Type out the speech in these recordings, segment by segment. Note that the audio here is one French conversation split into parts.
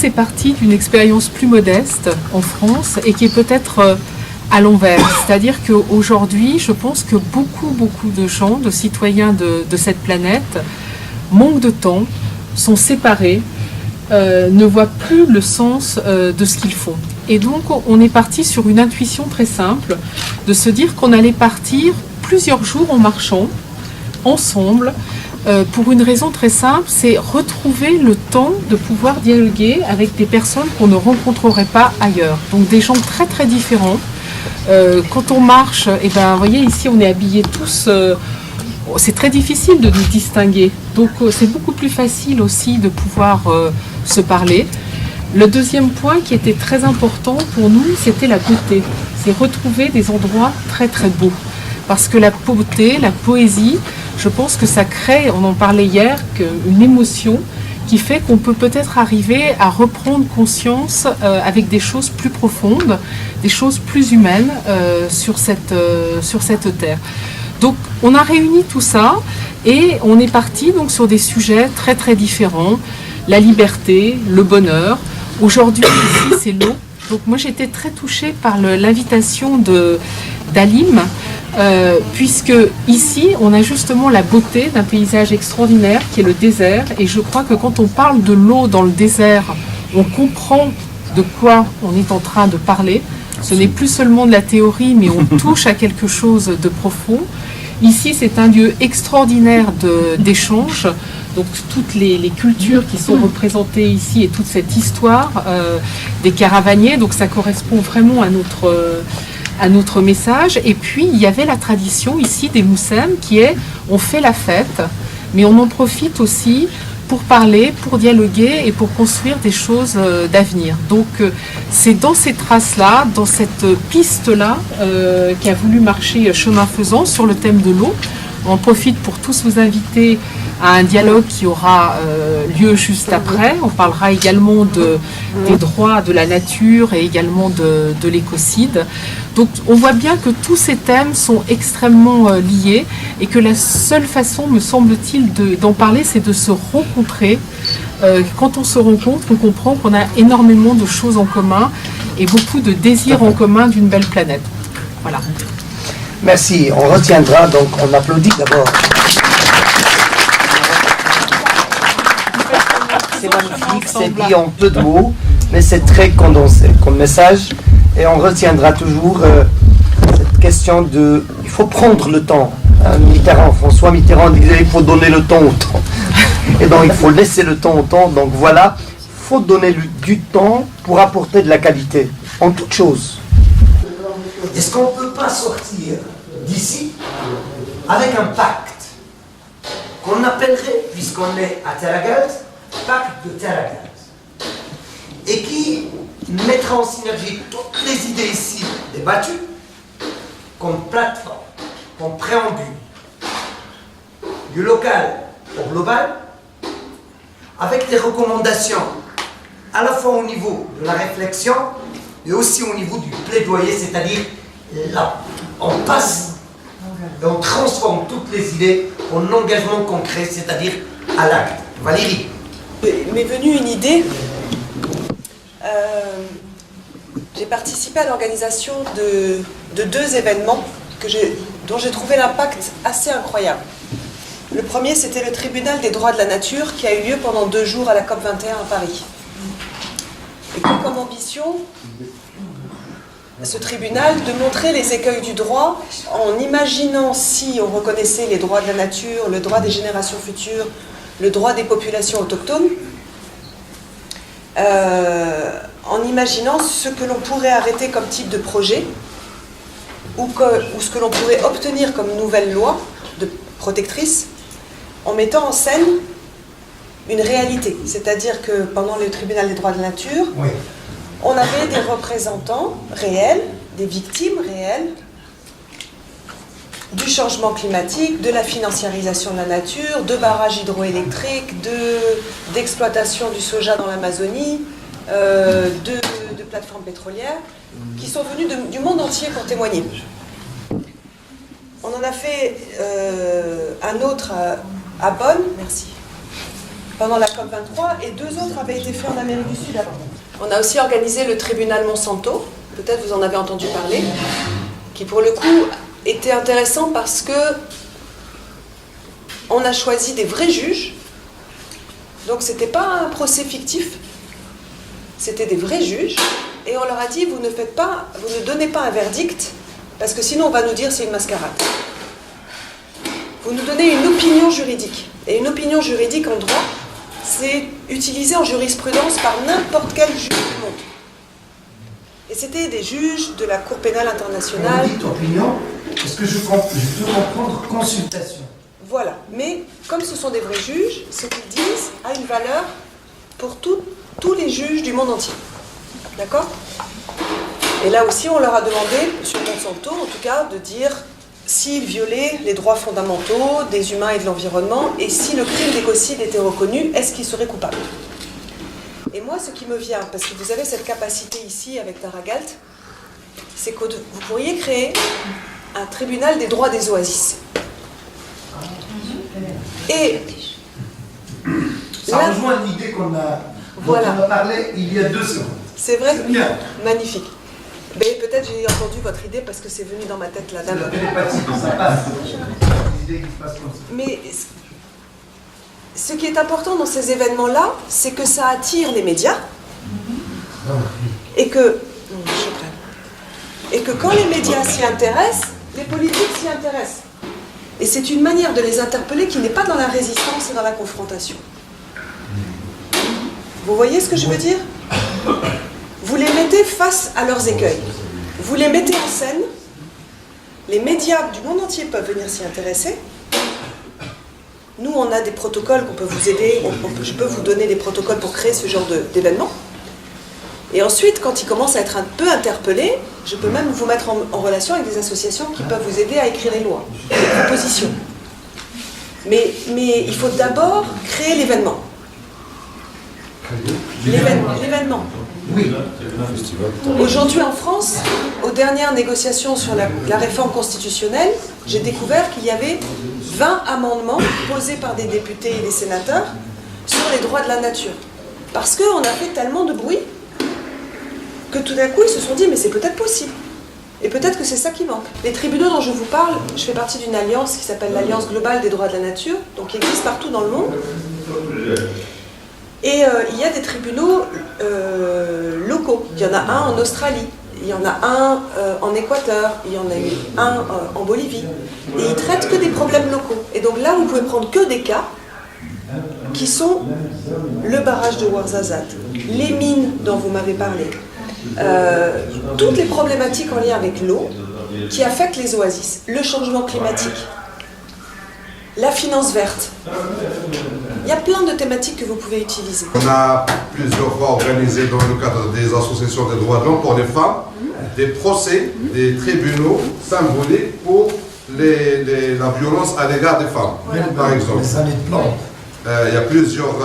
c'est parti d'une expérience plus modeste en France et qui est peut-être à l'envers. C'est-à-dire qu'aujourd'hui, je pense que beaucoup de gens, de citoyens de cette planète, manquent de temps, sont séparés, ne voient plus le sens de ce qu'ils font. Et donc, on est parti sur une intuition très simple, de se dire qu'on allait partir plusieurs jours en marchant, ensemble, pour une raison très simple, c'est retrouver le temps de pouvoir dialoguer avec des personnes qu'on ne rencontrerait pas ailleurs. Donc des gens très différents. Quand on marche, et ben, vous voyez, ici on est habillés tous, c'est très difficile de nous distinguer. Donc c'est beaucoup plus facile aussi de pouvoir se parler. Le deuxième point qui était très important pour nous, c'était la beauté. C'est retrouver des endroits très beaux. Parce que la beauté, la poésie, je pense que ça crée, on en parlait hier, une émotion qui fait qu'on peut peut-être arriver à reprendre conscience avec des choses plus profondes, des choses plus humaines sur cette terre. Donc on a réuni tout ça et on est parti donc sur des sujets très différents. La liberté, le bonheur. Aujourd'hui ici c'est l'eau. Donc moi j'étais très touchée par l'invitation d'Alim, puisque ici on a justement la beauté d'un paysage extraordinaire qui est le désert, et je crois que quand on parle de l'eau dans le désert, on comprend de quoi on est en train de parler. Ce n'est plus seulement de la théorie, mais on touche à quelque chose de profond. Ici c'est un lieu extraordinaire d'échange. Donc toutes les cultures qui sont représentées ici et toute cette histoire des caravaniers, donc ça correspond vraiment à notre message. Et puis il y avait la tradition ici des Moussem qui est on fait la fête, mais on en profite aussi pour parler, pour dialoguer et pour construire des choses d'avenir. Donc c'est dans ces traces-là, dans cette piste-là qu'a voulu marcher chemin faisant sur le thème de l'eau. On en profite pour tous vous inviter à un dialogue qui aura lieu juste après. On parlera également des droits de la nature et également de l'écocide. Donc on voit bien que tous ces thèmes sont extrêmement liés et que la seule façon, me semble-t-il, d'en parler, c'est de se rencontrer. Quand on se rencontre, on comprend qu'on a énormément de choses en commun et beaucoup de désirs en commun d'une belle planète. Voilà. Merci, on retiendra, donc on applaudit d'abord. C'est magnifique, c'est dit en peu de mots, mais c'est très condensé comme message, et on retiendra toujours cette question de... Il faut prendre le temps. François Mitterrand disait il faut donner le temps au temps. Et donc il faut laisser le temps au temps, donc voilà, il faut donner du temps pour apporter de la qualité, en toute chose. Est-ce qu'on ne peut pas sortir d'ici avec un pacte qu'on appellerait, puisqu'on est à Terragaz, pacte de Terragaz, et qui mettra en synergie toutes les idées ici débattues comme plateforme, comme préambule, du local au global, avec des recommandations à la fois au niveau de la réflexion et aussi au niveau du plaidoyer, c'est-à-dire là, on passe et on transforme toutes les idées en engagement concret, c'est-à-dire à l'acte. Valérie. M'est venue une idée. J'ai participé à l'organisation de deux événements dont j'ai trouvé l'impact assez incroyable. Le premier, c'était le tribunal des droits de la nature qui a eu lieu pendant 2 jours à la COP21 à Paris. Et qui a comme ambition, ce tribunal, de montrer les écueils du droit en imaginant si on reconnaissait les droits de la nature, le droit des générations futures, le droit des populations autochtones, en imaginant ce que l'on pourrait arrêter comme type de projet ou ce que l'on pourrait obtenir comme nouvelle loi protectrice en mettant en scène une réalité. C'est-à-dire que pendant le tribunal des droits de la nature, oui, on avait des représentants réels, des victimes réelles du changement climatique, de la financiarisation de la nature, de barrages hydroélectriques, d'exploitation du soja dans l'Amazonie, de plateformes pétrolières, qui sont venus du monde entier pour témoigner. On en a fait un autre à Bonn, merci, pendant la COP23 et 2 autres avaient été faits en Amérique du Sud avant. On a aussi organisé le tribunal Monsanto, peut-être vous en avez entendu parler, qui pour le coup était intéressant parce que on a choisi des vrais juges, donc c'était pas un procès fictif, c'était des vrais juges, et on leur a dit vous ne donnez pas un verdict, parce que sinon on va nous dire c'est une mascarade. Vous nous donnez une opinion juridique, et une opinion juridique en droit, c'est utilisé en jurisprudence par n'importe quel juge du monde. Et c'était des juges de la Cour pénale internationale. Quand vous dites opinion, est-ce que je peux comprendre consultation? Voilà, mais comme ce sont des vrais juges, ce qu'ils disent a une valeur pour tous les juges du monde entier. D'accord? Et là aussi, on leur a demandé, M. Monsanto en tout cas, de dire s'ils violaient les droits fondamentaux des humains et de l'environnement, et si le crime d'écocide était reconnu, est-ce qu'ils seraient coupables? Et moi, ce qui me vient, parce que vous avez cette capacité ici avec Tara Galt, c'est que vous pourriez créer un tribunal des droits des oasis. Et ça là, rejoint l'idée dont voilà. on a parlé il y a 2 secondes. C'est vrai? C'est bien. Magnifique. Mais peut-être j'ai entendu votre idée parce que c'est venu dans ma tête là C'est la d'abord. télépathie, ça passe. L'idée qui se passe comme ça. Mais ce qui est important dans ces événements-là, c'est que ça attire les médias et que quand les médias s'y intéressent, les politiques s'y intéressent. Et c'est une manière de les interpeller qui n'est pas dans la résistance et dans la confrontation. Vous voyez ce que je veux dire? Vous les mettez face à leurs écueils. Vous les mettez en scène. Les médias du monde entier peuvent venir s'y intéresser. Nous, on a des protocoles qu'on peut vous aider. Je peux vous donner des protocoles pour créer ce genre d'événement. Et ensuite, quand ils commencent à être un peu interpellés, je peux même vous mettre en relation avec des associations qui peuvent vous aider à écrire des lois, des propositions. Mais il faut d'abord créer l'événement. L'événement. Oui. Aujourd'hui en France, aux dernières négociations sur la réforme constitutionnelle, j'ai découvert qu'il y avait 20 amendements posés par des députés et des sénateurs sur les droits de la nature. Parce qu'on a fait tellement de bruit que tout d'un coup ils se sont dit mais c'est peut-être possible. Et peut-être que c'est ça qui manque. Les tribunaux dont je vous parle, je fais partie d'une alliance qui s'appelle l'Alliance globale des droits de la nature, donc qui existe partout dans le monde. Et il y a des tribunaux locaux. Il y en a un en Australie, il y en a un en Équateur, il y en a eu un en Bolivie. Et ils traitent que des problèmes locaux. Et donc là, vous pouvez prendre que des cas qui sont le barrage de Ouarzazate, les mines dont vous m'avez parlé, toutes les problématiques en lien avec l'eau qui affectent les oasis, le changement climatique, la finance verte. Il y a plein de thématiques que vous pouvez utiliser. On a plusieurs fois organisé dans le cadre des associations des droits de l'homme pour les femmes des procès, des tribunaux symboliques pour la violence à l'égard des femmes, par exemple. Il y a plusieurs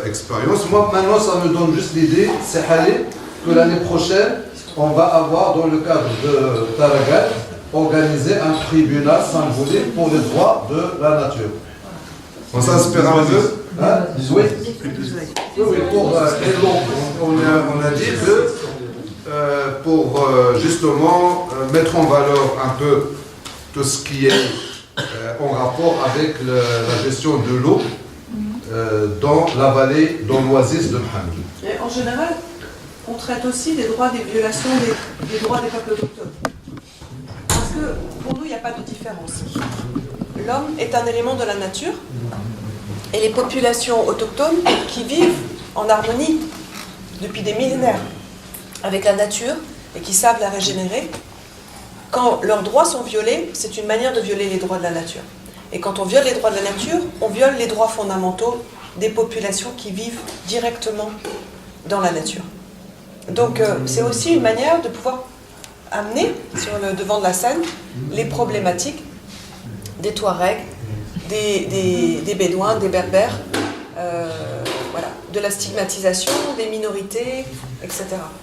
expériences. Moi, maintenant, ça me donne juste l'idée, c'est que l'année prochaine, on va avoir, dans le cadre de Tara Galt, organisé un tribunal symbolique pour les droits de la nature. On s'inspire un peu. Hein? Oui. Oui, pour on a dit que pour justement mettre en valeur un peu tout ce qui est en rapport avec la gestion de l'eau dans la vallée, dans l'oasis de Mohamed. En général, on traite aussi des droits, des violations des droits des peuples autochtones. Parce que pour nous, il n'y a pas de différence. L'homme est un élément de la nature et les populations autochtones qui vivent en harmonie depuis des millénaires avec la nature et qui savent la régénérer, quand leurs droits sont violés, c'est une manière de violer les droits de la nature. Et quand on viole les droits de la nature, on viole les droits fondamentaux des populations qui vivent directement dans la nature. Donc c'est aussi une manière de pouvoir amener sur le devant de la scène les problématiques des Touaregs, des Bédouins, des Berbères, voilà, de la stigmatisation des minorités, etc.